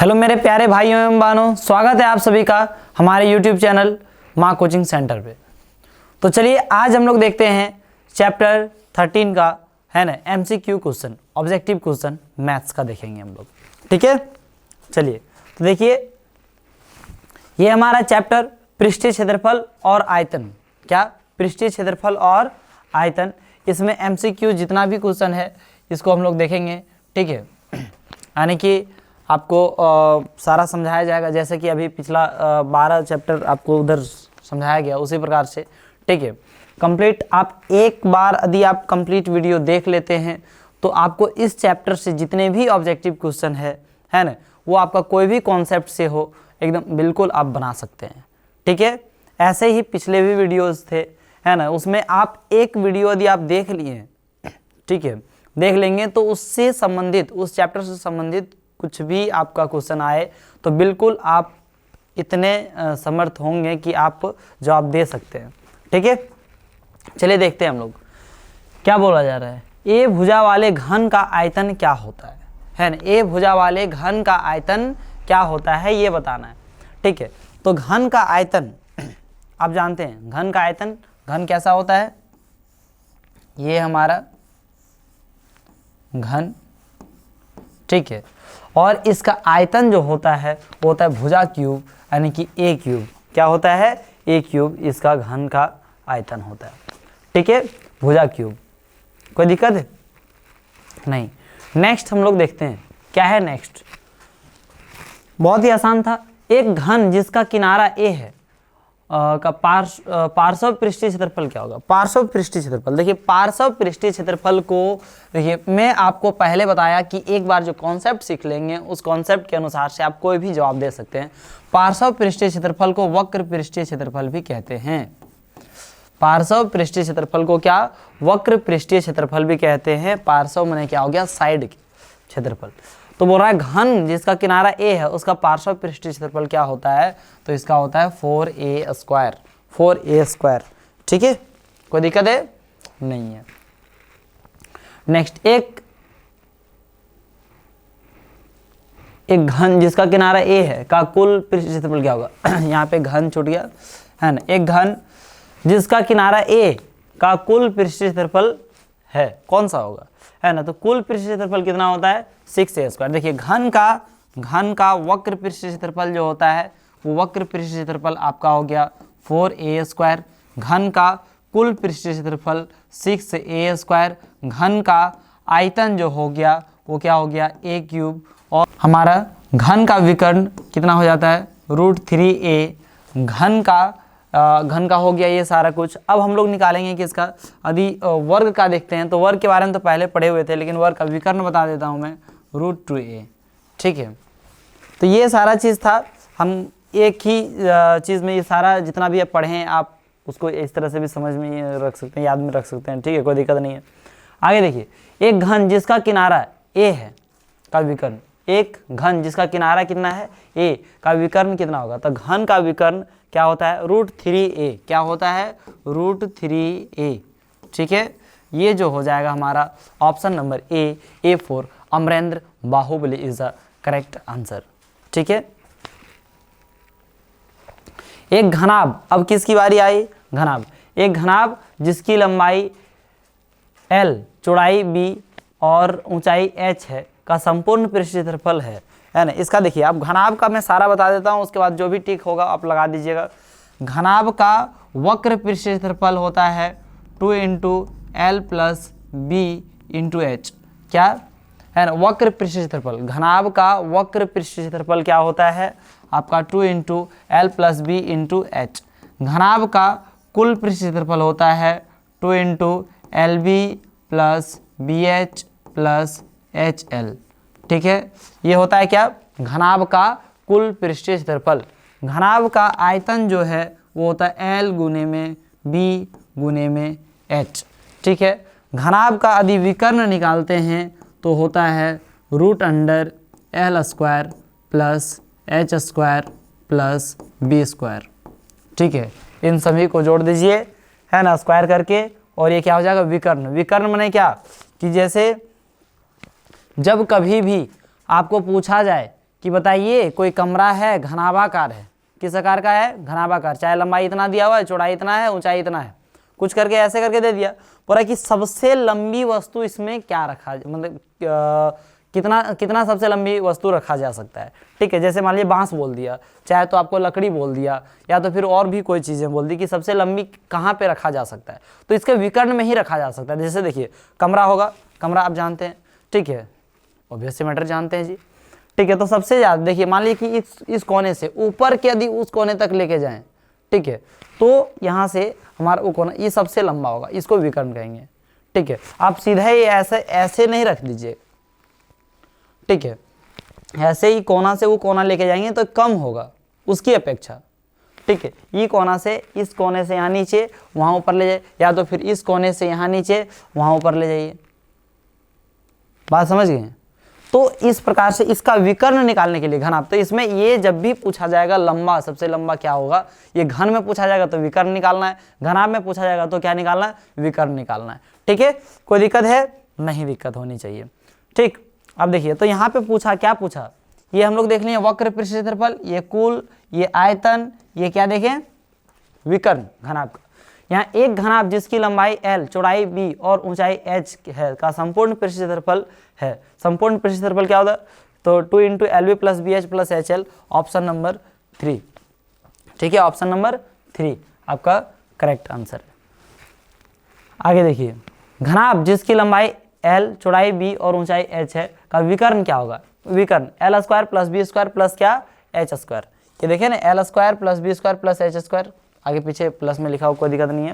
Hello मेरे प्यारे भाइयों एवं बहनों, स्वागत है आप सभी का हमारे YouTube चैनल माँ कोचिंग सेंटर पे। तो चलिए आज हम लोग देखते हैं चैप्टर 13 का, है ना, MCQ question, objective question maths का देखेंगे हम लोग। ठीक है, चलिए तो देखिए ये हमारा चैप्टर पृष्ठीय क्षेत्रफल और आयतन। क्या? पृष्ठीय क्षेत्रफल और आयतन। इसमें MCQ जितना भी क्वेश्चन है इसको हम लोग देखेंगे। ठीक है, यानी कि आपको सारा समझाया जाएगा, जैसे कि अभी पिछला 12 चैप्टर आपको उधर समझाया गया उसी प्रकार से। ठीक है, कंप्लीट आप एक बार यदि आप कंप्लीट वीडियो देख लेते हैं तो आपको इस चैप्टर से जितने भी ऑब्जेक्टिव क्वेश्चन है ना, वो आपका कोई भी कॉन्सेप्ट से हो एकदम बिल्कुल आप बना सकते हैं। ठीक है, ऐसे ही पिछले भी वीडियोज़ थे, है ना, उसमें आप एक वीडियो यदि आप देख लिए, ठीक है, देख लेंगे तो उससे संबंधित, उस चैप्टर से संबंधित कुछ भी आपका क्वेश्चन आए तो बिल्कुल आप इतने समर्थ होंगे कि आप जवाब दे सकते हैं। ठीक है, चलिए देखते हैं हम लोग क्या बोला जा रहा है। ए भुजा वाले घन का आयतन क्या होता है ना? ए भुजा वाले घन का आयतन क्या होता है ये बताना है। ठीक है, तो घन का आयतन आप जानते हैं, घन का आयतन, घन कैसा होता है? ये हमारा घन, ठीक है, और इसका आयतन जो होता है वो होता है भुजा क्यूब, यानी कि ए क्यूब। क्या होता है? ए क्यूब इसका घन का आयतन होता है। ठीक है, भुजा क्यूब। कोई दिक्कत है? नहीं। नेक्स्ट हम लोग देखते हैं क्या है नेक्स्ट। बहुत ही आसान था। एक घन जिसका किनारा ए है का पार्श्व पृष्ठीय क्षेत्रफल क्या होगा? पार्श्व पृष्ठीय क्षेत्रफल, देखिए पार्श्व पृष्ठीय क्षेत्रफल को, देखिए मैं आपको पहले बताया कि एक बार जो कॉन्सेप्ट सीख लेंगे उस कॉन्सेप्ट के अनुसार से आप कोई भी जवाब दे सकते हैं। पार्श्व पृष्ठीय क्षेत्रफल को वक्र पृष्ठीय क्षेत्रफल भी कहते हैं। पार्श्व पृष्ठीय क्षेत्रफल को क्या? वक्र पृष्ठीय क्षेत्रफल भी कहते हैं। पार्श्व माने क्या हो गया? साइड क्षेत्रफल। तो बोल रहा है घन जिसका किनारा ए है उसका पार्श्व पृष्ठीय क्षेत्रफल क्या होता है? तो इसका होता है 4a स्क्वायर, 4a स्क्वायर। ठीक है, कोई दिक्कत है? नहीं है। नेक्स्ट, एक घन जिसका किनारा ए है का कुल पृष्ठीय क्षेत्रफल क्या होगा? यहाँ पे घन छूट गया, है ना। एक घन जिसका किनारा ए का कुल पृष्ठीय क्षेत्रफल है, कौन सा होगा? है ना, तो कुल पृष्ठीय क्षेत्रफल कितना होता है? 6a square. देखिए घन का वक्र पृष्ठीय क्षेत्रफल जो होता है वो वक्र पृष्ठीय क्षेत्रफल आपका हो गया 4a स्क्वायर। घन का कुल पृष्ठीय क्षेत्रफल 6a स्क्वायर। घन का आयतन जो हो गया वो क्या हो गया? a cube. और हमारा घन का विकर्ण कितना हो जाता है? √3a। घन का हो गया ये सारा कुछ। अब हम लोग निकालेंगे कि इसका यदि वर्ग का देखते हैं तो वर्ग के बारे में तो पहले पढ़े हुए थे, लेकिन वर्ग का विकर्ण बता देता हूँ मैं, √2a। ठीक है, तो ये सारा चीज़ था। हम एक ही चीज़ में ये सारा जितना भी आप पढ़े हैं आप उसको इस तरह से भी समझ में रख सकते हैं, याद में रख सकते हैं। ठीक है, कोई दिक्कत नहीं है। आगे देखिए, एक घन जिसका किनारा ए है का विकर्ण, एक घन जिसका किनारा कितना है? ए का विकर्ण कितना होगा? तो घन का विकर्ण क्या होता है? √3a। क्या होता है? √3a। ठीक है, ये जो हो जाएगा हमारा option number A4, Amarendra Baahubali is the correct answer. ठीक है, एक घनाभ, अब किसकी बारी आई? घनाभ। एक घनाभ जिसकी लंबाई L, चौड़ाई B और ऊंचाई h है का संपूर्ण पृष्ठीय क्षेत्रफल है ना। इसका देखिए, अब घनाभ का मैं सारा बता देता हूँ, उसके बाद जो भी टिक होगा आप लगा दीजिएगा। घनाभ का वक्र पृष्ठीय क्षेत्रफल होता है 2 × L + B × h। क्या है ना? वक्र पृष्ठीय क्षेत्रफल, घनाभ का वक्र पृष्ठीय क्षेत्रफल क्या होता है आपका? 2 × L + B × h। घनाभ का कुल पृष्ठीय क्षेत्रफल होता है 2 × LB + BH + HL। ठीक है, ये होता है क्या? घनाभ का कुल पृष्ठीय क्षेत्रफल। घनाभ का आयतन जो है वो होता है L × B × H। ठीक है, घनाभ का यदि विकर्ण निकालते हैं तो होता है √L² + H² + B²। ठीक है, इन सभी को जोड़ दीजिए, है ना, स्क्वायर करके, और ये क्या हो जाएगा? विकर्ण। विकर्ण माने क्या? कि जैसे जब कभी भी आपको पूछा जाए कि बताइए कोई कमरा है घनाभाकार है, किस आकार का है, घनाभाकार, चाहे लंबाई इतना दिया हुआ है, चौड़ाई इतना है, ऊंचाई इतना है, कुछ करके ऐसे करके दे दिया, बोला कि सबसे लंबी वस्तु इसमें क्या रखा, मतलब कितना सबसे लंबी वस्तु रखा जा सकता है। ठीक है, जैसे मान लीजिए बांस बोल दिया, चाहे तो आपको लकड़ी बोल दिया, या तो फिर और भी कोई चीज़ें बोल दी कि सबसे लंबी कहाँ पे रखा जा सकता है, तो इसके विकर्ण में ही रखा जा सकता है। जैसे देखिए कमरा होगा, कमरा आप जानते हैं, ठीक है, ऑब्वियसली मैटर जानते हैं जी। ठीक है, तो सबसे ज़्यादा देखिए मान लीजिए कि इस कोने से ऊपर के यदि उस कोने तक लेके जाएं, ठीक है, तो यहाँ से हमारा वो कोना ये सबसे लंबा होगा, इसको विकर्ण कहेंगे। ठीक है, आप सीधा ही ऐसे नहीं रख दीजिए, ठीक है, ऐसे ही कोना से वो कोना लेके जाएंगे तो कम होगा उसकी अपेक्षा। ठीक है, ये कोना से इस कोने से यहाँ नीचे वहाँ ऊपर ले जाइए, या तो फिर इस कोने से यहाँ नीचे वहाँ ऊपर ले जाइए। बात समझ गए? तो इस प्रकार से इसका विकर्ण निकालने के लिए घनाभ, तो इसमें ये जब भी पूछा जाएगा लंबा, सबसे लंबा क्या होगा, ये घन में पूछा जाएगा तो विकर्ण निकालना है, घनाभ में पूछा जाएगा तो क्या निकालना है, विकर्ण निकालना है। ठीक है, कोई दिक्कत है? नहीं दिक्कत होनी चाहिए। ठीक, अब देखिए तो यहाँ पे पूछा, क्या पूछा, ये हम लोग देख लिए वक्र पृष्ठ क्षेत्रफल, ये कुल, ये आयतन, ये क्या देखें, विकर्ण घनाभ का। यहाँ एक घनाभ जिसकी लंबाई l, चौड़ाई b और ऊंचाई h है का संपूर्ण पृष्ठ क्षेत्रफल है। संपूर्ण पृष्ठ क्षेत्रफल क्या होता है, तो 2 × LB + BH + HL, option number 3। ठीक है, ऑप्शन नंबर 3 आपका करेक्ट आंसर है। आगे देखिए, घनाभ जिसकी लंबाई l, चौड़ाई b और ऊंचाई h है का विकर्ण क्या होगा, विकर्ण l² + b² प्लस क्या, h²। ये देखिए ना, l² + b² + h², आगे पीछे प्लस में लिखा हो कोई दिक्कत नहीं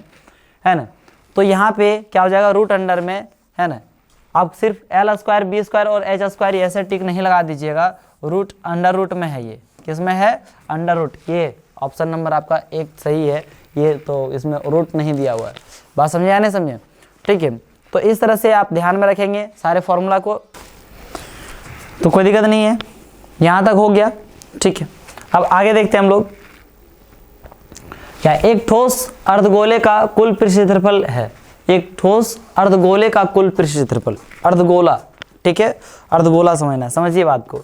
है ना। तो यहाँ पे क्या हो जाएगा, रूट अंडर में, है ना, आप सिर्फ l² b² और h² ऐसे टिक नहीं लगा दीजिएगा, रूट अंडर रूट में है, ये किस में है, अंडर रूट। ये ऑप्शन नंबर आपका एक सही है, ये तो इसमें रूट नहीं दिया हुआ है। बात समझे या नहीं समझे? ठीक है, तो इस तरह से आप ध्यान में रखेंगे सारे फॉर्मूला को, तो कोई दिक्कत नहीं है, यहाँ तक हो गया। ठीक है, अब आगे देखते हैं हम लोग, क्या एक ठोस अर्धगोले का कुल पृष्ठ क्षेत्रफल है, एक ठोस अर्धगोले का कुल पृष्ठ क्षेत्रफल, अर्धगोला। ठीक है, अर्धगोला समझना है, समझिए बात को।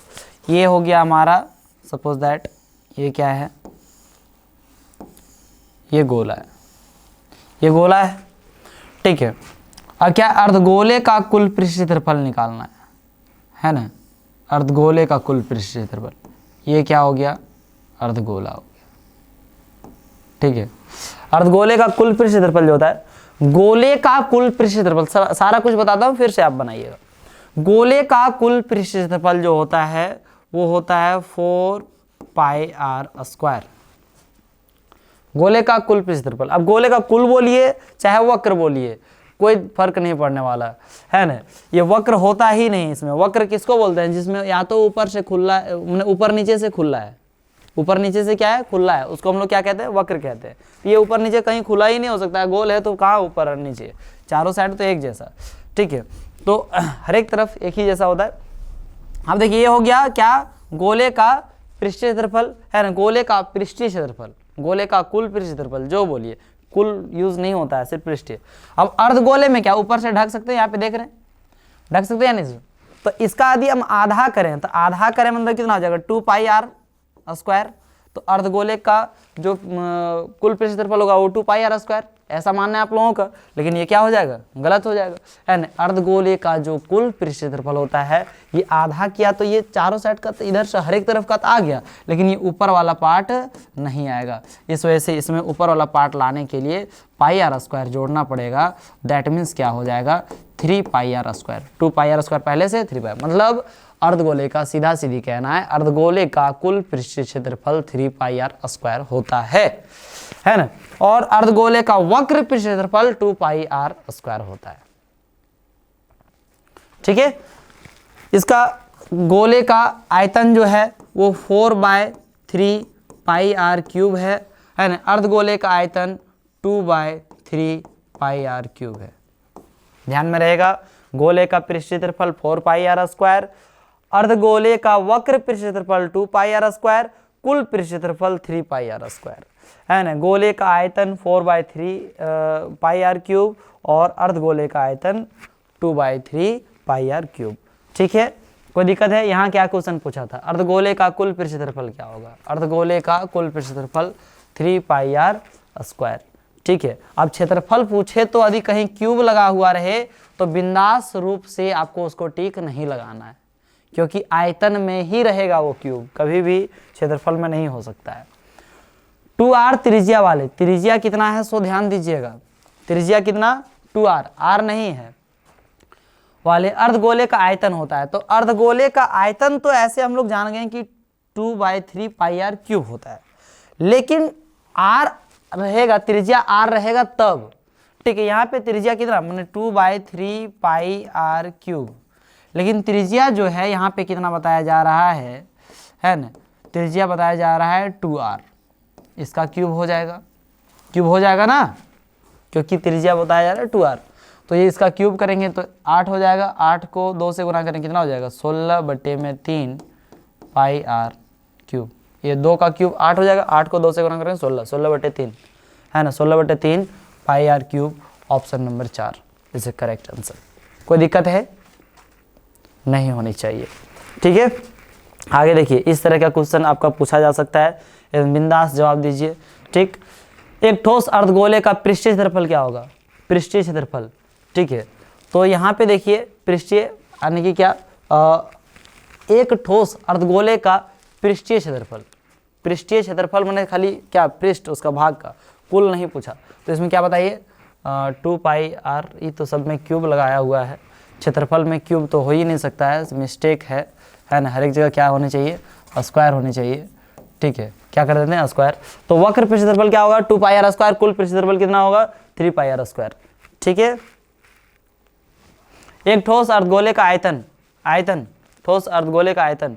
ये हो गया हमारा, सपोज दैट ये क्या है, ये गोला है, ये गोला है। ठीक है, अब क्या अर्धगोले का कुल पृष्ठ क्षेत्रफल निकालना है ना, अर्धगोले का कुल पृष्ठ क्षेत्रफल, ये क्या हो गया, अर्धगोला हो गया। ठीक है, अर्धगोले का कुल पृष्ठ क्षेत्रफल जो होता है, गोले का कुल पृष्ठ क्षेत्रफल, सारा कुछ बताता हूं फिर से आप बनाइएगा। गोले का कुल पृष्ठ क्षेत्रफल जो होता है वो होता है 4πr²। गोले का कुल पृष्ठ क्षेत्रफल, अब गोले का कुल बोलिए चाहे वक्र बोलिए, कोई फर्क नहीं पड़ने वाला है ना। ये वक्र होता ही नहीं इसमें। वक्र किसको बोलते हैं, जिसमें या तो ऊपर से खुला, ऊपर नीचे से खुला है, ऊपर नीचे से क्या है, खुला है, उसको हम लोग क्या कहते हैं, वक्र कहते हैं। ये ऊपर नीचे कहीं खुला ही नहीं हो सकता है, गोल है तो कहाँ ऊपर और नीचे, चारों साइड तो एक जैसा। ठीक है, तो हर एक तरफ एक ही जैसा होता है। अब देखिए ये हो गया क्या, गोले का पृष्ठीय क्षेत्रफल है ना, गोले का पृष्ठीय क्षेत्रफल, गोले का कुल पृष्ठ क्षेत्रफल जो बोलिए, कुल यूज नहीं होता है, सिर्फ पृष्ठीय। अब अर्धगोले में क्या ऊपर से ढक सकते हैं, यहाँ पे देख रहे हैं, ढक सकते हैं या नहीं। तो इसका यदि हम आधा करें तो आधा करें मतलब कितना हो जाएगा, 2πr²। तो अर्धगोले का जो कुल पृष्ठ क्षेत्रफल होगा वो 2πr², ऐसा मानना है आप लोगों का, लेकिन ये क्या हो जाएगा, गलत हो जाएगा, है ना। अर्धगोले का जो कुल पृष्ठ क्षेत्रफल होता है, ये आधा किया तो ये चारों साइड का तो इधर से हर एक तरफ का तो आ गया, लेकिन ये ऊपर वाला पार्ट नहीं आएगा। इस वजह से इसमें ऊपर वाला पार्ट लाने के लिए πr² जोड़ना पड़ेगा। दैट मीन्स क्या हो जाएगा, 3πr²। 2πr² पहले से 3π, मतलब अर्धगोले का सीधा सीधी कहना है, अर्धगोले का कुल पृष्ठीय क्षेत्रफल 3πr² होता है ना। और अर्धगोले का वक्र पृष्ठ क्षेत्रफल 2πr² होता है। ठीक है, इसका गोले का आयतन जो है वो 4/3πr³ है ना। अर्धगोले का आयतन 2/3πr³ है। ध्यान में रहेगा, गोले का पृष्ठ क्षेत्रफल 4πr², अर्धगोले का वक्र पृष्ठ क्षेत्रफल 2πr², कुल पृष्ठ क्षेत्रफल 3πr² है ना। गोले का आयतन 4/3πr³ और अर्धगोले का आयतन 2/3πr³। ठीक है, कोई दिक्कत है? यहाँ क्या क्वेश्चन पूछा था, अर्धगोले का कुल पृष्ठ क्षेत्रफल क्या होगा? अर्धगोले का कुल पृष्ठ क्षेत्रफल 3 पाई आर स्क्वायर। ठीक है, अब क्षेत्रफल पूछे तो यदि कहीं क्यूब लगा हुआ रहे तो बिंदास रूप से आपको उसको टिक नहीं लगाना है, क्योंकि आयतन में ही रहेगा वो क्यूब, कभी भी क्षेत्रफल में नहीं हो सकता है। 2r त्रिज्या वाले, त्रिज्या कितना है सो ध्यान दीजिएगा, त्रिज्या कितना 2r, r नहीं है, वाले अर्धगोले का आयतन होता है। तो अर्धगोले का आयतन तो ऐसे हम लोग जान गए कि 2/3 पाई आर क्यूब होता है, लेकिन r रहेगा, त्रिज्या r रहेगा तब। ठीक है, यहाँ पे त्रिज्या कितना मैंने 2/3 पाई आर क्यूब, लेकिन त्रिज्या जो है यहाँ पे कितना बताया जा रहा है ना, त्रिज्या बताया जा रहा है 2r, इसका क्यूब हो जाएगा, क्यूब हो जाएगा ना, क्योंकि त्रिज्या बताया जा रहा है 2r। तो ये इसका क्यूब करेंगे तो 8 हो जाएगा, 8 को 2 से गुना करेंगे कितना हो जाएगा 16/3 पाई आर क्यूब, ये 2 का क्यूब 8 हो जाएगा, 8 को 2 से गुना करेंगे 16/3 है ना, 16/3 pi r cube. Option number 4 is a correct answer. कोई दिक्कत है? नहीं होनी चाहिए। ठीक है, आगे देखिए, इस तरह का क्वेश्चन आपका पूछा जा सकता है, बिंदास जवाब दीजिए। ठीक, एक ठोस अर्धगोले का पृष्ठीय क्षेत्रफल क्या होगा? पृष्ठीय क्षेत्रफल। ठीक है, तो यहाँ पे देखिए पृष्ठीय यानी कि क्या, एक ठोस अर्धगोले का पृष्ठीय क्षेत्रफल, पृष्ठीय क्षेत्रफल मैंने खाली क्या पृष्ठ उसका भाग का, कुल नहीं पूछा। तो इसमें क्या बताइए 2 पाई आर, ये तो सब में क्यूब लगाया हुआ है, क्षेत्रफल में क्यूब तो हो ही नहीं सकता है, मिस्टेक है ना, हर एक जगह क्या होनी चाहिए स्क्वायर होनी चाहिए। ठीक है, क्या कर देते हैं स्क्वायर। तो वक्र पृष्ठ क्षेत्रफल क्या होगा 2 पाई आर स्क्वायर, कुल पृष्ठ क्षेत्रफल कितना होगा 3 पाई आर स्क्वायर। ठीक है, एक ठोस अर्धगोले का आयतन ठोस अर्धगोले का आयतन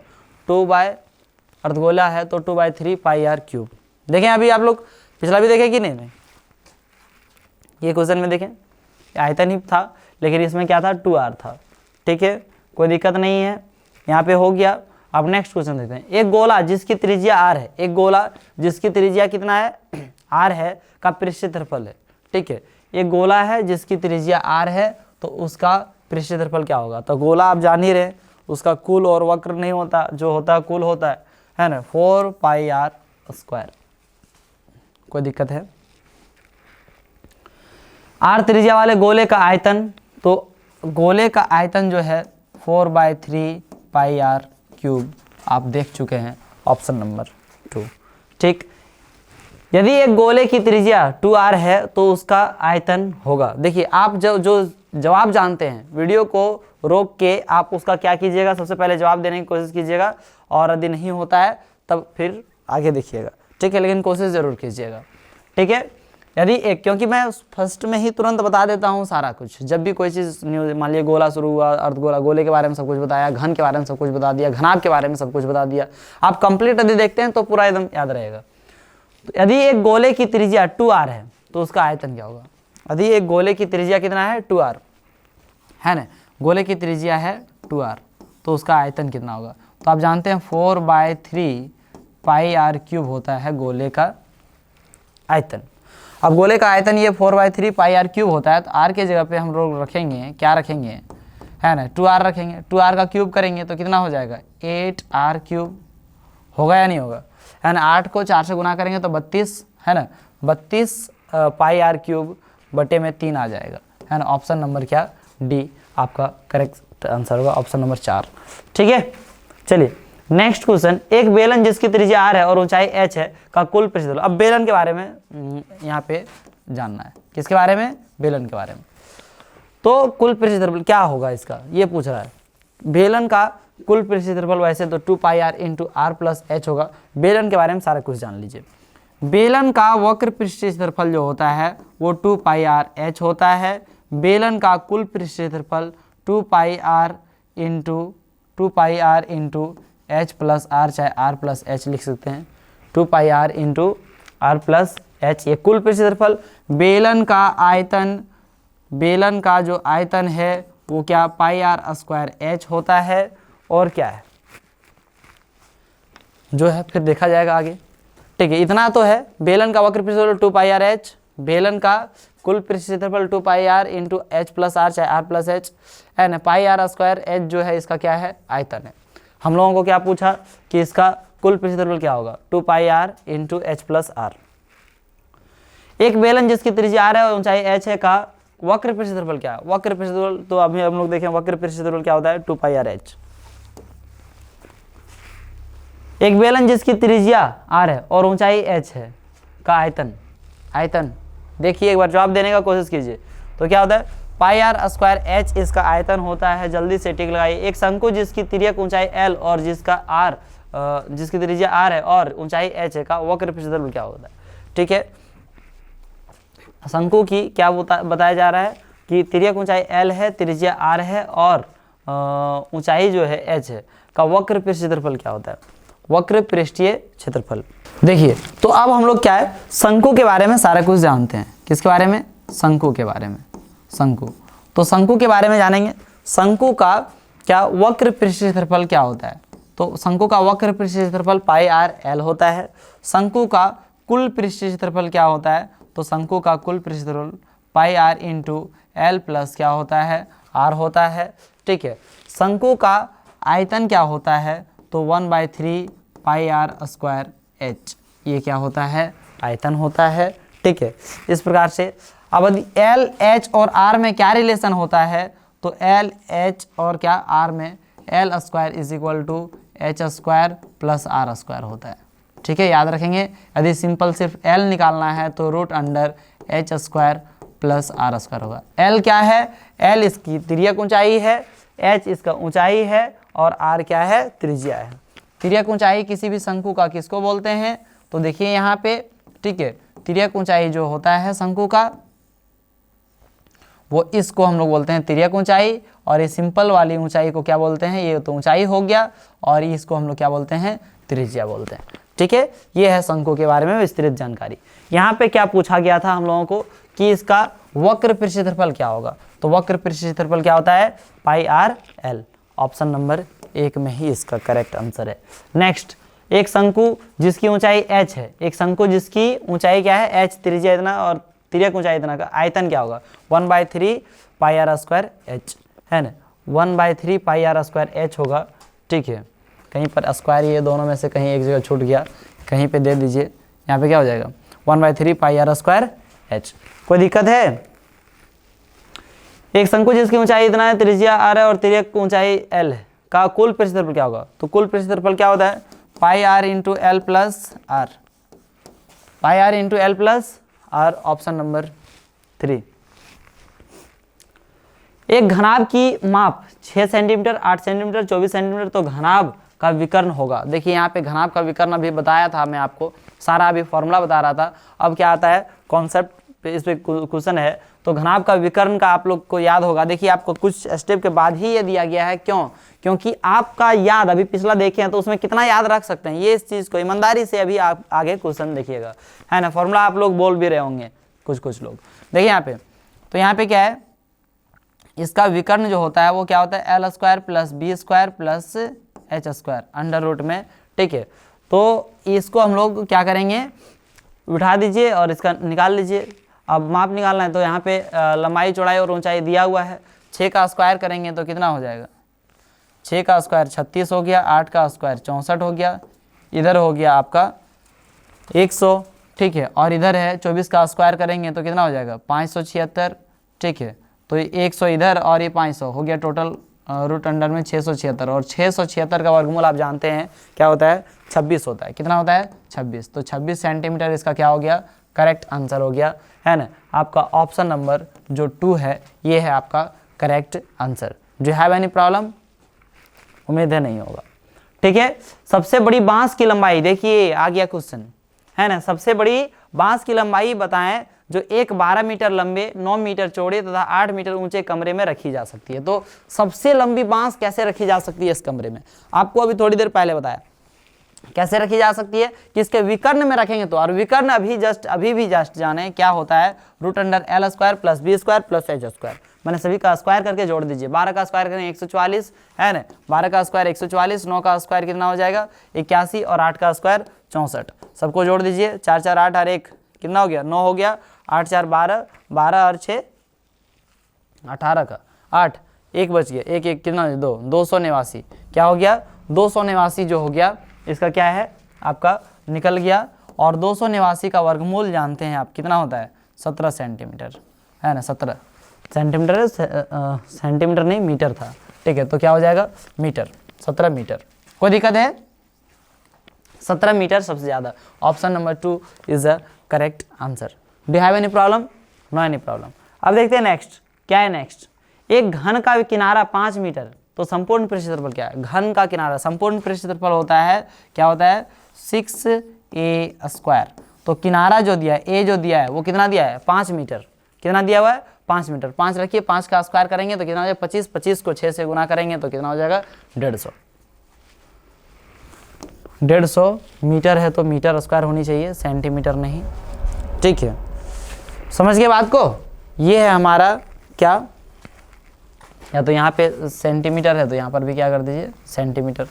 अर्धगोला है तो 2/3 पाई आर क्यूब। देखें अभी आप लोग पिछला भी देखें कि नहीं, ये क्वेश्चन में देखें आयतन ही था, लेकिन इसमें क्या था 2r था। ठीक है, कोई दिक्कत नहीं है, यहाँ पे हो गया। अब नेक्स्ट क्वेश्चन देखते हैं, एक गोला जिसकी त्रिज्या r है, एक गोला जिसकी त्रिज्या कितना है r है का पृष्ठ क्षेत्रफल है। ठीक है, एक गोला है जिसकी त्रिज्या r है तो उसका पृष्ठ क्षेत्रफल क्या होगा? तो गोला आप जान ही रहे, उसका कुल और वक्र नहीं होता, जो होता है कुल होता है ना, 4 पाई आर स्क्वायर। कोई दिक्कत है? r त्रिज्या वाले गोले का आयतन, तो गोले का आयतन जो है 4/3 पाई आर क्यूब, आप देख चुके हैं ऑप्शन नंबर 2। ठीक, यदि एक गोले की त्रिज्या 2r है तो उसका आयतन होगा, देखिए आप जो जवाब जानते हैं वीडियो को रोक के आप उसका क्या कीजिएगा, सबसे पहले जवाब देने की कोशिश कीजिएगा, और यदि नहीं होता है तब फिर आगे देखिएगा। ठीक है, लेकिन कोशिश ज़रूर कीजिएगा। ठीक है, यदि एक, क्योंकि मैं फर्स्ट में ही तुरंत बता देता हूँ सारा कुछ, जब भी कोई चीज़ न्यूज, मान लिया गोला शुरू हुआ, अर्धगोला, गोले के बारे में सब कुछ बताया, घन के बारे में सब कुछ बता दिया, घनाभ के बारे में सब कुछ बता दिया, आप कंप्लीट यदि देखते हैं तो पूरा एकदम याद रहेगा। तो यदि एक गोले की त्रिज्या 2r है तो उसका आयतन क्या होगा? यदि एक गोले की त्रिज्या कितना है 2r है ना, गोले की त्रिज्या है 2r तो उसका आयतन कितना होगा? तो आप जानते हैं 4/3 पाई आर क्यूब होता है गोले का आयतन। अब गोले का आयतन ये 4/3 पाई आर क्यूब होता है, तो r के जगह पे हम लोग रखेंगे, क्या रखेंगे है ना 2r रखेंगे, 2r का क्यूब करेंगे तो कितना हो जाएगा 8r क्यूब, होगा या नहीं होगा है ना। 8 को 4 से गुना करेंगे तो 32 है ना, 32 पाई आर क्यूब बटे में 3 आ जाएगा है ना। ऑप्शन नंबर क्या डी आपका करेक्ट आंसर होगा, ऑप्शन नंबर 4। ठीक है, चलिए नेक्स्ट क्वेश्चन, एक बेलन जिसकी त्रिज्या r है और ऊंचाई h है का कुल पृष्ठ क्षेत्रफल। अब बेलन के बारे में यहाँ पे जानना है, किसके बारे में? बेलन के बारे में। तो कुल पृष्ठ क्षेत्रफल क्या होगा इसका, ये पूछ रहा है। बेलन का कुल पृष्ठ क्षेत्रफल वैसे तो 2 pi r into r plus h होगा। बेलन के बारे में सारा कुछ जान लीजिए। बेलन का वक्र पृष्ठ क्षेत्रफल जो होता है वो 2 पाई आर एच होता है। बेलन का कुल पृष्ठ क्षेत्रफल 2 pi r into h plus r, चाहे आर प्लस एच लिख सकते हैं, 2 pi r into r plus h, ये कुल पृष्ठ क्षेत्रफल। बेलन का आयतन, बेलन का जो आयतन है वो क्या पाई आर स्क्वायर एच होता है, और क्या है जो है फिर देखा जाएगा आगे। ठीक है, इतना तो है। बेलन का वक्र पृष्ठ क्षेत्रफल 2 पाई आर एच, बेलन का कुल पृष्ठ क्षेत्रफल 2 pi r into h plus r चाहे आर प्लस एच है ना, पाई आर स्क्वायर एच जो है इसका क्या है, आयतन है। हम लोगों को क्या पूछा कि इसका कुल पृष्ठ क्षेत्रफल क्या होगा, 2 pi r into h plus r. एक बेलन जिसकी त्रिज्या आर है और ऊंचाई एच है का वक्र पृष्ठ क्षेत्रफल क्या है, वक्र पृष्ठ क्षेत्रफल तो अभी हम लोग देखें वक्र पृष्ठ क्षेत्रफल क्या होता है, 2 पाई आर एच। एक बेलन जिसकी त्रिज्या आर है और ऊंचाई एच है का आयतन, आयतन देखिए एक बार जवाब देने का कोशिश कीजिए, तो क्या होता है पाई आर स्क्वायर एच इसका आयतन होता है। जल्दी से टिक लगाइए। एक शंकु जिसकी तिर्यक ऊंचाई एल और जिसका आर जिसकी त्रिज्या आर है और ऊंचाई एच है का वक्र पृष्ठ क्षेत्रफल क्या होता है। ठीक है, शंकु की क्या बताया जा रहा है कि तिर्यक ऊंचाई एल है, त्रिज्या आर है और ऊंचाई जो है एच है का वक्र पृष्ठ क्षेत्रफल क्या होता है, वक्र पृष्ठीय क्षेत्रफल। देखिए तो अब हम लोग क्या है शंकु के बारे में सारा कुछ जानते हैं। किसके बारे में, शंकु के बारे में। शंकु, तो शंकु के बारे में जानेंगे। शंकु का क्या वक्र पृष्ठ क्षेत्रफल क्या होता है, तो शंकु का वक्र पृष्ठ क्षेत्रफल पाई आर एल होता है। शंकु का कुल पृष्ठ क्षेत्रफल क्या होता है, तो शंकु का कुल पृष्ठ क्षेत्रफल पाई आर इंटू एल प्लस क्या होता है, आर होता है। ठीक है, शंकु का आयतन क्या होता है, तो 1/3 पाई आर स्क्वायर एच, ये क्या होता है, आयतन होता है। ठीक है, इस प्रकार से अब यदि एल एच और आर में क्या रिलेशन होता है, तो एल एच और क्या आर में L square is equal to H square plus R square होता है। ठीक है, याद रखेंगे। यदि सिंपल सिर्फ एल निकालना है तो root under H square plus R square होगा। एल क्या है, एल इसकी तिर्यक ऊंचाई है, एच इसका ऊंचाई है और आर क्या है, त्रिज्या है। तिर्यक ऊंचाई किसी भी शंकु का किसको बोलते हैं, तो देखिए यहाँ पे, ठीक है, तिर्यक ऊंचाई जो होता है शंकु का वो इसको हम लोग बोलते हैं तिर्यक ऊंचाई, और ये सिंपल वाली ऊंचाई को क्या बोलते हैं, ये तो ऊंचाई हो गया, और इसको हम लोग क्या बोलते हैं, त्रिज्या बोलते हैं। ठीक है, ये है शंकु के बारे में विस्तृत जानकारी। यहाँ पे क्या पूछा गया था हम लोगों को कि इसका वक्र पृष्ठ क्षेत्रफल क्या होगा, तो वक्र पृष्ठ क्षेत्रफल क्या होता है, pi R L. Option number 1 में ही इसका करेक्ट आंसर है। नेक्स्ट, एक शंकु जिसकी ऊंचाई h है, एक शंकु जिसकी ऊंचाई क्या है, h, त्रिज्या इतना और तिर्यक ऊंचाई इतना का आयतन क्या होगा, 1/3 पाई आर स्क्वायर एच है ना, 1/3 पाई आर स्क्वायर एच होगा। ठीक है, कहीं पर स्क्वायर ये दोनों में से कहीं एक जगह छूट गया, कहीं पे दे दीजिए, यहाँ पे क्या हो जाएगा 1/3 पाई आर स्क्वायर एच। कोई दिक्कत है। एक शंकु जिसकी ऊंचाई इतना है, त्रिज्या आर है और तिर्यक ऊंचाई एल है का कुल पृष्ठ क्षेत्रफल क्या होगा, तो कुल पृष्ठ क्षेत्रफल क्या होता है, pi r into l plus r, pi r into l plus r. Option number 3। एक घनाभ की माप 6 सेंटीमीटर, 8 सेंटीमीटर, 24 सेंटीमीटर, तो घनाभ का विकर्ण होगा। देखिए यहाँ पे घनाभ का विकर्ण अभी बताया था मैं आपको, सारा अभी फॉर्मूला बता रहा था। अब क्या आता है कॉन्सेप्ट पे, इस पे क्वेश्चन है, तो घनाभ का विकर्ण का आप लोग को याद होगा। देखिए आपको कुछ स्टेप के बाद ही ये दिया गया है, क्यों, क्योंकि आपका याद अभी पिछला देखे हैं तो उसमें कितना याद रख सकते हैं, ये इस चीज़ को ईमानदारी से अभी आप आगे क्वेश्चन देखिएगा, है ना। फॉर्मूला आप लोग बोल भी रहे होंगे कुछ लोग। देखिए यहाँ पे, तो यहाँ पे क्या है, इसका विकर्ण जो होता है वो क्या होता है, L square plus B square plus H square under root में। ठीक है, तो इसको हम लोग क्या करेंगे, उठा दीजिए और इसका निकाल लीजिए। अब माप निकालना है तो यहाँ पे लंबाई चौड़ाई और ऊंचाई दिया हुआ है। 6 का स्क्वायर करेंगे तो कितना हो जाएगा, 6 का स्क्वायर 36 हो गया, 8 का स्क्वायर 64 हो गया, इधर हो गया आपका 100। ठीक है, और इधर है 24 का स्क्वायर करेंगे तो कितना हो जाएगा 576। ठीक है, तो 100 इधर और ये 500 हो गया, टोटल रूट अंडर में 676, और 676 का वर्गमूल आप जानते हैं क्या होता है, 26 होता है। कितना होता है, 26। तो 26 सेंटीमीटर इसका क्या हो गया, करेक्ट आंसर हो गया, है ना। आपका ऑप्शन नंबर जो 2 है ये है आपका correct answer. Do you have any problem, उम्मीद है नहीं होगा। ठीक है, सबसे बड़ी बांस की लंबाई, देखिए आ गया क्वेश्चन, है ना। सबसे बड़ी बांस की लंबाई बताएं जो एक 12 मीटर लंबे, 9 मीटर चौड़े तथा 8 मीटर ऊंचे कमरे में रखी जा सकती है। तो सबसे लंबी बांस कैसे रखी जा सकती है इस कमरे में, आपको अभी थोड़ी देर पहले बताया कैसे रखी जा सकती है, कि इसके विकर्ण में रखेंगे तो, और विकर्ण अभी भी जस्ट जाने क्या होता है, root under L square plus B square plus H square. मैंने सभी का स्क्वायर करके जोड़ दीजिए। 12 का स्क्वायर करें 144, है ना, 12 का स्क्वायर 144, 9 का स्क्वायर कितना हो जाएगा 81, और 8 का स्क्वायर 64। सबको जोड़ दीजिए, 4 4 8 और 1 कितना हो गया 9 हो गया, 8 4 12, 12 और 6 18 का 8, 1 बच गया, 1 1 कितना 2, 289 क्या हो गया 289 जो हो गया इसका क्या है आपका निकल गया। और 289 का वर्गमूल जानते हैं आप कितना होता है 17 सेंटीमीटर है ना, 17 सेंटीमीटर सेंटीमीटर नहीं मीटर था, ठीक है। तो क्या हो जाएगा मीटर, 17 मीटर। कोई दिक्कत है 17 मीटर सबसे ज़्यादा। Option number 2 is the correct answer. Do have any problem? No any problem. अब देखते हैं नेक्स्ट क्या है। नेक्स्ट एक घन का किनारा 5 मीटर तो संपूर्ण पृष्ठ क्षेत्रफल क्या है। घन का किनारा संपूर्ण पृष्ठ क्षेत्रफल होता है क्या होता है 6a²। तो किनारा जो दिया है ए जो दिया है वो कितना दिया है 5 मीटर। कितना दिया हुआ है 5 मीटर। 5 रखिए, 5 का स्क्वायर करेंगे तो कितना हो जाएगा 25, 25 को 6 से गुना करेंगे तो कितना हो जाएगा 150। 150 मीटर है तो मीटर स्क्वायर होनी चाहिए, सेंटीमीटर नहीं, ठीक है। समझ गए बात को। ये है हमारा क्या, या तो यहाँ पे सेंटीमीटर है तो यहाँ पर भी क्या कर दीजिए सेंटीमीटर।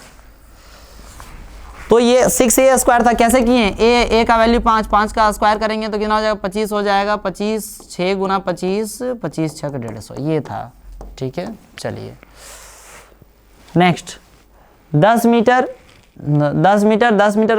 तो ये 6a² था, कैसे किए ए का वैल्यू 5, 5 का स्क्वायर करेंगे तो कितना हो जाएगा 25 हो जाएगा। 25 6 गुना 25, 25 6 का 150 ये था, ठीक है। चलिए नेक्स्ट 10 मीटर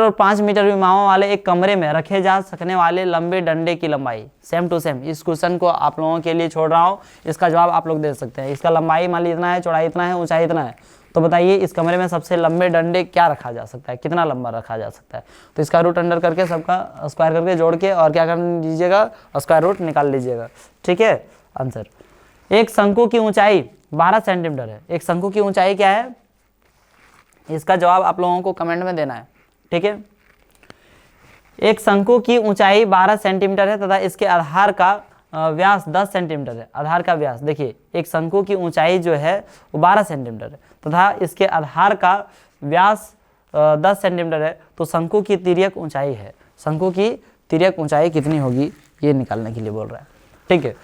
और 5 मीटर विमाओं वाले एक कमरे में रखे जा सकने वाले लंबे डंडे की लंबाई सेम टू सेम। इस क्वेश्चन को आप लोगों के लिए छोड़ रहा हूँ, इसका जवाब आप लोग दे सकते हैं। इसका लंबाई मान लीजिए इतना है, चौड़ाई इतना है, ऊंचाई इतना है, तो बताइए इस कमरे में सबसे लंबे डंडे क्या रखा जा सकता है, कितना लंबा रखा जा सकता है। तो इसका रूट अंडर करके सबका स्क्वायर करके जोड़ के और क्या कर लीजिएगा स्क्वायर रूट निकाल लीजिएगा, ठीक है। आंसर एक शंकु की ऊंचाई 12 सेंटीमीटर है। एक शंकु की ऊंचाई क्या है इसका जवाब आप लोगों को कमेंट में देना है, ठीक है। एक शंकु की ऊंचाई 12 सेंटीमीटर है तथा इसके आधार का व्यास 10 सेंटीमीटर है। आधार का व्यास देखिए, एक शंकु की ऊंचाई जो है वो 12 सेंटीमीटर है तथा इसके आधार का व्यास 10 सेंटीमीटर है। तो शंकु की तिर्यक ऊंचाई है, शंकु की तिर्यक ऊंचाई कितनी होगी ये निकालने के लिए बोल रहा है, ठीक है।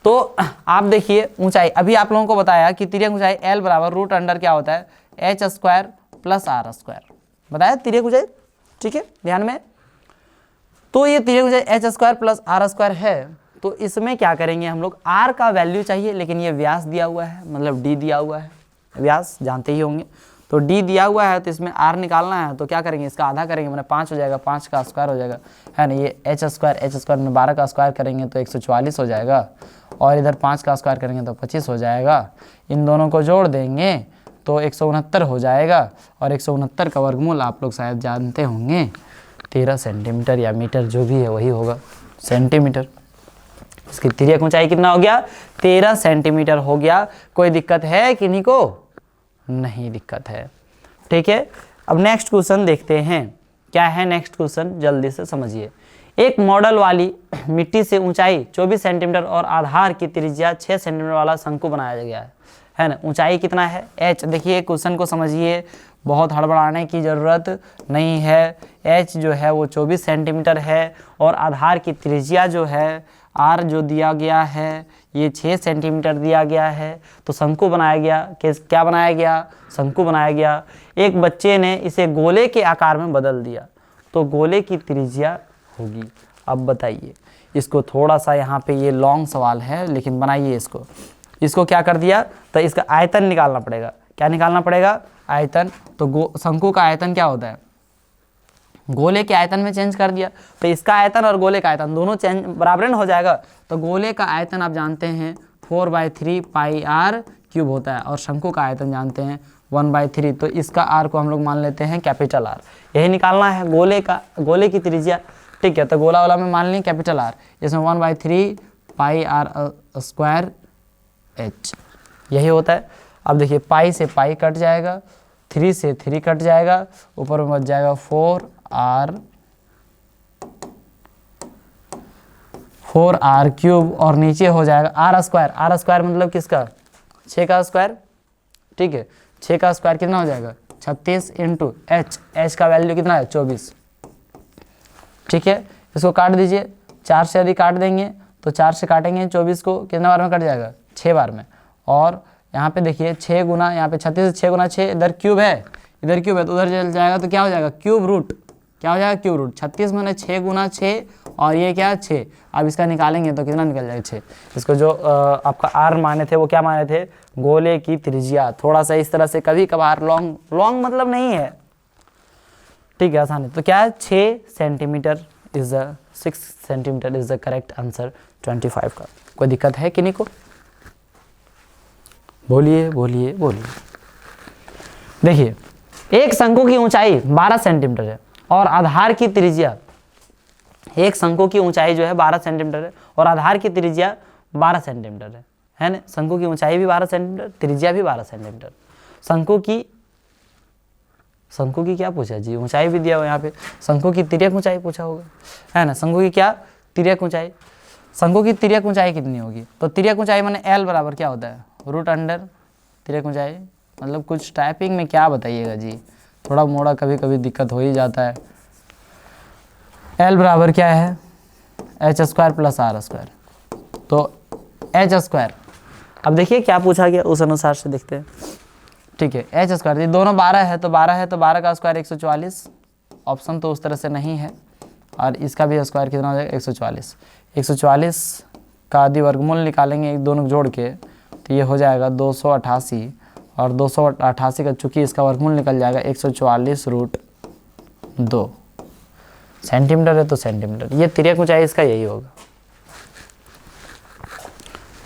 तो आप देखिए ऊंचाई अभी आप लोगों को बताया कि तिर्यक ऊंचाई L बराबर रूट अंडर क्या होता है h² प्लस r² बताया तिर्यक ऊंचाई, ठीक है ध्यान में। तो ये तिर्यक ऊंचाई h² प्लस r² है, तो इसमें क्या करेंगे हम लोग r का वैल्यू चाहिए, लेकिन ये व्यास दिया हुआ है मतलब d दिया हुआ है, व्यास जानते ही होंगे। तो d दिया हुआ है तो इसमें r निकालना है, तो क्या करेंगे इसका आधा करेंगे मैंने 5 हो जाएगा, 5 का स्क्वायर हो जाएगा है ना। ये h² में 12 का स्क्वायर करेंगे तो 144 हो जाएगा और इधर 5 का स्क्वायर करेंगे तो 25 हो जाएगा। इन दोनों को जोड़ देंगे तो 169 हो जाएगा और 169 का वर्गमूल आप लोग शायद जानते होंगे 13 सेंटीमीटर या मीटर जो भी है वही होगा सेंटीमीटर। इसकी तिर्यक ऊंचाई कितना हो गया 13 सेंटीमीटर हो गया। कोई दिक्कत है किन्हीं को? नहीं दिक्कत है, ठीक है। अब नेक्स्ट क्वेश्चन देखते हैं क्या है। नेक्स्ट क्वेश्चन जल्दी से समझिए। एक मॉडल वाली मिट्टी से ऊंचाई 24 सेंटीमीटर और आधार की त्रिज्या 6 सेंटीमीटर वाला शंकु बनाया गया है ना। ऊंचाई कितना है h, देखिए क्वेश्चन को समझिए, बहुत हड़बड़ाने की ज़रूरत नहीं है। h जो है वो 24 सेंटीमीटर है और आधार की त्रिज्या जो है r जो दिया गया है ये 6 सेंटीमीटर दिया गया है। तो शंकु बनाया गया, क्या बनाया गया शंकु बनाया गया। एक बच्चे ने इसे गोले के आकार में बदल दिया तो गोले की त्रिज्या होगी। अब बताइए इसको, थोड़ा सा यहाँ पे ये लॉन्ग सवाल है लेकिन बनाइए इसको क्या कर दिया तो इसका आयतन निकालना पड़ेगा। क्या निकालना पड़ेगा आयतन। तो शंकु का आयतन क्या होता है गोले के आयतन में चेंज कर दिया तो इसका आयतन और गोले का आयतन दोनों चेंज बराबर हो जाएगा। तो गोले का आयतन आप जानते हैं 4/3 πr³ होता है और शंकु का आयतन जानते हैं 1/3। तो इसका r को हम लोग मान लेते हैं कैपिटल R। यही निकालना है गोले की त्रिज्या, ठीक है। तो गोला वाला में मान लें कैपिटल R, इसमें 1/3 πr² h यही होता है। अब देखिए पाई से पाई कट जाएगा, 3 से 3 कट जाएगा, ऊपर में बच जाएगा 4r³ और नीचे हो जाएगा r² मतलब किसका 6 का स्क्वायर, ठीक है। 6 का स्क्वायर कितना हो जाएगा 36 इंटू h का वैल्यू कितना है 24, ठीक है। इसको काट दीजिए, 4 से यदि काट देंगे तो 4 से काटेंगे 24 को कितने बार में कट जाएगा 6 बार में। और यहाँ पे देखिए 6 गुना, यहाँ पे 36 6 गुना 6, इधर क्यूब है तो उधर चल जाएगा तो क्या हो जाएगा क्यूब रूट क्या हो जाएगा क्यूब रूट। 36 मैंने 6 गुना 6 और ये क्या 6। अब इसका निकालेंगे तो कितना निकल जाएगा 6। इसको जो आपका आर माने थे वो क्या माने थे, गोले की त्रिज्या। थोड़ा सा इस तरह से कभी कभार लॉन्ग मतलब नहीं है, ठीक है, आसानी। तो क्या है 6 centimetre is the 6 centimetre is the correct answer 25 का। कोई दिक्कत है किन्हीं को? बोलिए बोलिए बोलिए। देखिए एक शंकु की ऊंचाई 12 सेंटीमीटर है और आधार की त्रिज्या, एक शंकु की ऊंचाई जो है 12 सेंटीमीटर है और आधार की त्रिज्या 12 सेंटीमीटर है ना। शंकु की ऊंचाई भी 12 सेंटीमीटर, त्रिज्या भी 12 सेंटीमीटर। शंकु की क्या पूछा जी, ऊंचाई भी दिया हुआ यहाँ पे। शंकु की तिर्यक ऊंचाई पूछा होगा, है ना। शंकु की क्या तिर्यक ऊंचाई, शंकु की तिर्यक ऊंचाई कितनी होगी? तो तिर्यक ऊंचाई मैंने एल बराबर क्या होता है, रूट अंडर तिर्यक ऊंचाई। मतलब कुछ टाइपिंग में क्या बताइएगा जी, थोड़ा मोड़ा कभी कभी दिक्कत हो ही जाता है। एल बराबर क्या है, H square plus R square. तो एच स्क्वायर, अब देखिए क्या पूछा गया उस अनुसार से देखते हैं, ठीक है। एच स्क्वायर, दोनों 12 है तो 12 का स्क्वायर 144। ऑप्शन तो उस तरह से नहीं है। और इसका भी स्क्वायर कितना हो जाएगा 144। 144 का आदि वर्गमूल निकालेंगे एक दोनों जोड़ के तो ये हो जाएगा 288। और 288 का चूँकि इसका वर्गमूल निकल जाएगा 144√2 सेंटीमीटर है तो सेंटीमीटर। ये तिर्यक ऊंचाई इसका यही होगा,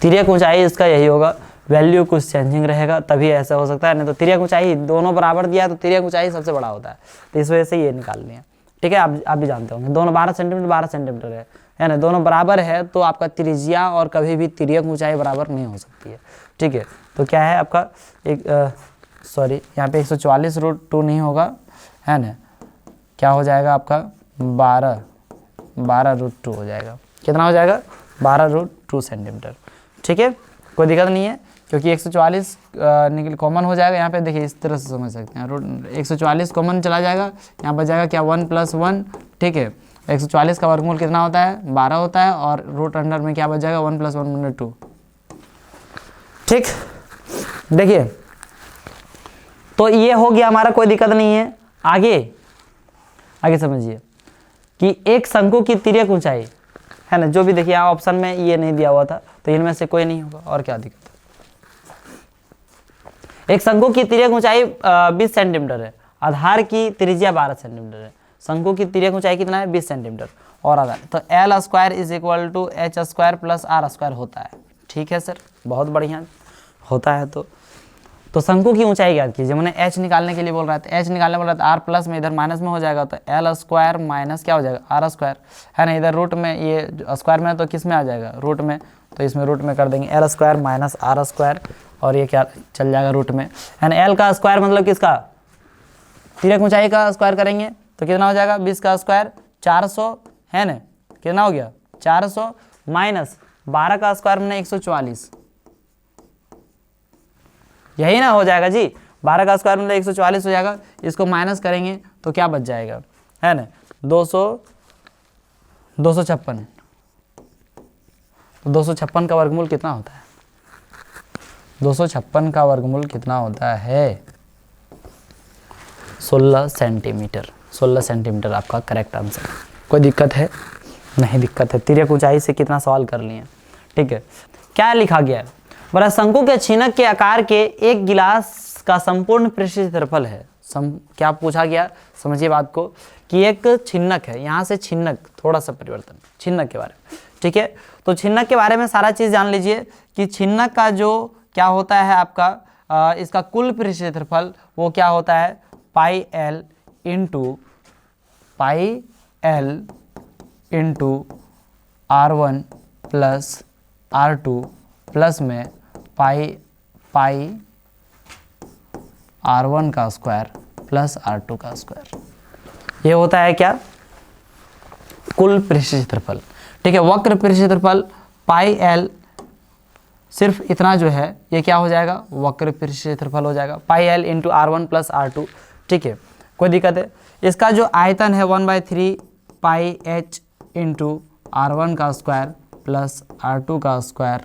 तिर्यक ऊंचाई इसका यही होगा। वैल्यू कुछ चेंजिंग रहेगा तभी ऐसा हो सकता है, नहीं तो तिर्यक ऊंचाई दोनों बराबर दिया तो तिर्यक ऊंचाई सबसे बड़ा होता है, तो इस वजह से ये निकालनी है, ठीक है। आप भी जानते होंगे दोनों 12 सेंटीमीटर 12 सेंटीमीटर है ना, दोनों बराबर है तो आपका त्रिज्या और कभी भी तिर्यक ऊंचाई बराबर नहीं हो सकती है, ठीक है। तो क्या है आपका एक सॉरी यहाँ पे 144√2 नहीं होगा, है ना। क्या हो जाएगा आपका 12√2 हो जाएगा। कितना हो जाएगा 12√2 सेंटीमीटर, ठीक है। कोई दिक्कत नहीं है क्योंकि 144 निकल कॉमन हो जाएगा यहाँ पे। देखिए इस तरह से समझ सकते हैं, रूट 144 कॉमन चला जाएगा, यहाँ पर जाएगा क्या 1 + 1, ठीक है। 144 का वर्गमूल कितना होता है 12 होता है और रूट अंडर में क्या बच जाएगा 1 + 1 = 2, ठीक। देखिए तो ये हो गया हमारा, कोई दिक्कत नहीं है। आगे समझिए कि एक शंकु की तिर्यक ऊंचाई, है ना, जो भी देखिए ऑप्शन में ये नहीं दिया हुआ था तो इनमें से कोई नहीं होगा, और क्या दिक्कत है। एक शंकु की तिर्यक ऊंचाई 20 सेंटीमीटर है, आधार की त्रिज्या 12 सेंटीमीटर है। शंकु की तिर्यक ऊंचाई कितना है 20 सेंटीमीटर और आधार, तो L² = H² + R² होता है, ठीक है सर, बहुत बढ़िया होता है। तो शंकु की ऊंचाई याद कीजिए, मैंने H निकालने के लिए बोल रहा था, H निकालने बोल रहा था, R प्लस में इधर माइनस में हो जाएगा तो L² माइनस क्या हो जाएगा R², है ना। इधर रूट में ये स्क्वायर में तो किस में आ जाएगा रूट में, तो इसमें रूट में कर देंगे L² - R² और ये क्या चल जाएगा रूट में, है ना। L का स्क्वायर मतलब किसका, तिर्यक ऊंचाई का स्क्वायर करेंगे तो कितना हो जाएगा 20 का स्क्वायर 400, है ना। कितना हो गया 400 माइनस 12 का स्क्वायर मैंने 144, यही ना हो जाएगा जी। 12 का स्क्वायर मतलब 144 हो जाएगा, इसको माइनस करेंगे तो क्या बच जाएगा, है ना 256। तो 256 का वर्गमूल कितना होता है, 256 का वर्गमूल कितना होता है 16 सेंटीमीटर। 16 सेंटीमीटर आपका करेक्ट आंसर। कोई दिक्कत है? नहीं दिक्कत है। तिर्यक ऊंचाई से कितना सवाल कर लिए, ठीक है। क्या लिखा गया है, बड़ा शंकु के छीनक के आकार के एक गिलास का संपूर्ण पृष्ठ क्षेत्रफल है। क्या पूछा गया, समझिए बात को, कि एक छिन्नक है, यहाँ से छिन्नक, थोड़ा सा परिवर्तन छिन्नक के बारे में, ठीक है। तो छिन्नक के बारे में सारा चीज़ जान लीजिए कि छिन्नक का जो क्या होता है आपका इसका कुल पृष्ठ क्षेत्रफल वो क्या होता है πL into R1 + R2 plus में पाई R1 का स्क्वायर प्लस R2 का स्क्वायर, ये होता है क्या कुल पृष्ठ क्षेत्रफल, ठीक है। वक्र पृष्ठ क्षेत्रफल πL, सिर्फ इतना जो है ये क्या हो जाएगा वक्र पृष्ठ क्षेत्रफल हो जाएगा πL इंटू R1 + R2, ठीक है। कोई दिक्कत है? इसका जो आयतन है 1/3 πH इंटू R1 का स्क्वायर प्लस R2 का स्क्वायर,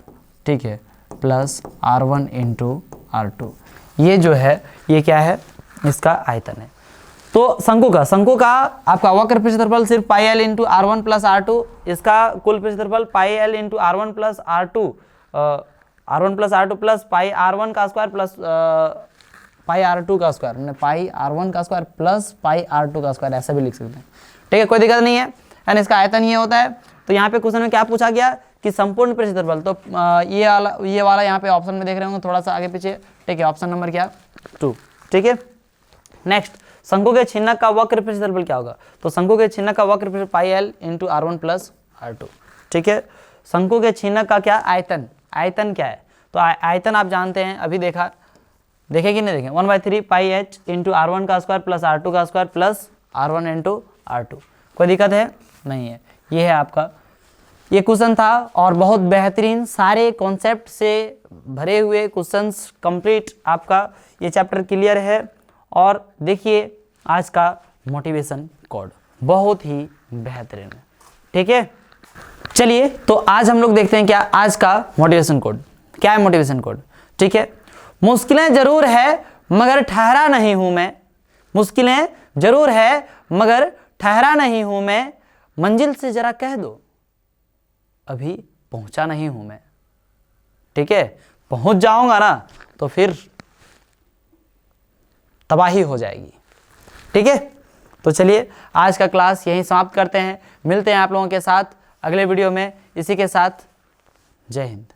ठीक है, प्लस R1 इंटू R2, ये जो है ये क्या है इसका आयतन है। तो शंकु का आपका वक्र पृष्ठफल सिर्फ pi l into are one plus are two, इसका कुल पृष्ठफल pi l into are one plus are two plus pi r one का square plus pi r two का स्क्वायर, हमने पाई आर वन का square plus pi r two का square ऐसा भी लिख सकते हैं। ठीक है, कोई दिक्कत नहीं है। एंड इसका आयतन ये होता है। तो यहाँ पे क्वेश्चन में क्या पूछा गया कि संपूर्ण पृष्ठफल, तो ये वाला यहाँ पे ऑप्शन में देख रहे होंगे थोड़ा सा आगे पीछे। ठीक है, ऑप्शन नंबर क्या 2। ठीक है, नेक्स्ट शंकु के छिन्नक का वक्र पृष्ठफल क्या होगा? तो शंकु के छिन्नक का वक्र पृष्ठफल pi l into are one plus are two. ठीक है, शंकु के छिन्नक का क्या आयतन, आयतन क्या है? तो आयतन आप जानते हैं, अभी देखे कि नहीं देखें, 1/3 pi H into are one का स्क्वायर प्लस आर टू का square plus R one into R two. कोई दिक्कत है? नहीं है। ये है आपका, ये क्वेश्चन था और बहुत बेहतरीन सारे कॉन्सेप्ट से भरे हुए क्वेश्चंस कंप्लीट आपका ये चैप्टर क्लियर है। और देखिए आज का मोटिवेशन कोड बहुत ही बेहतरीन है। ठीक है, चलिए तो आज हम लोग देखते हैं क्या आज का मोटिवेशन कोड क्या है। मोटिवेशन कोड, ठीक है, मुश्किलें जरूर है मगर ठहरा नहीं हूं मैं, मुश्किलें जरूर है मगर ठहरा नहीं हूं मैं, मंजिल से जरा कह दो अभी पहुंचा नहीं हूं मैं। ठीक है, पहुंच जाऊंगा ना तो फिर तबाही हो जाएगी। ठीक है, तो चलिए आज का क्लास यहीं समाप्त करते हैं। मिलते हैं आप लोगों के साथ अगले वीडियो में। इसी के साथ जय हिंद।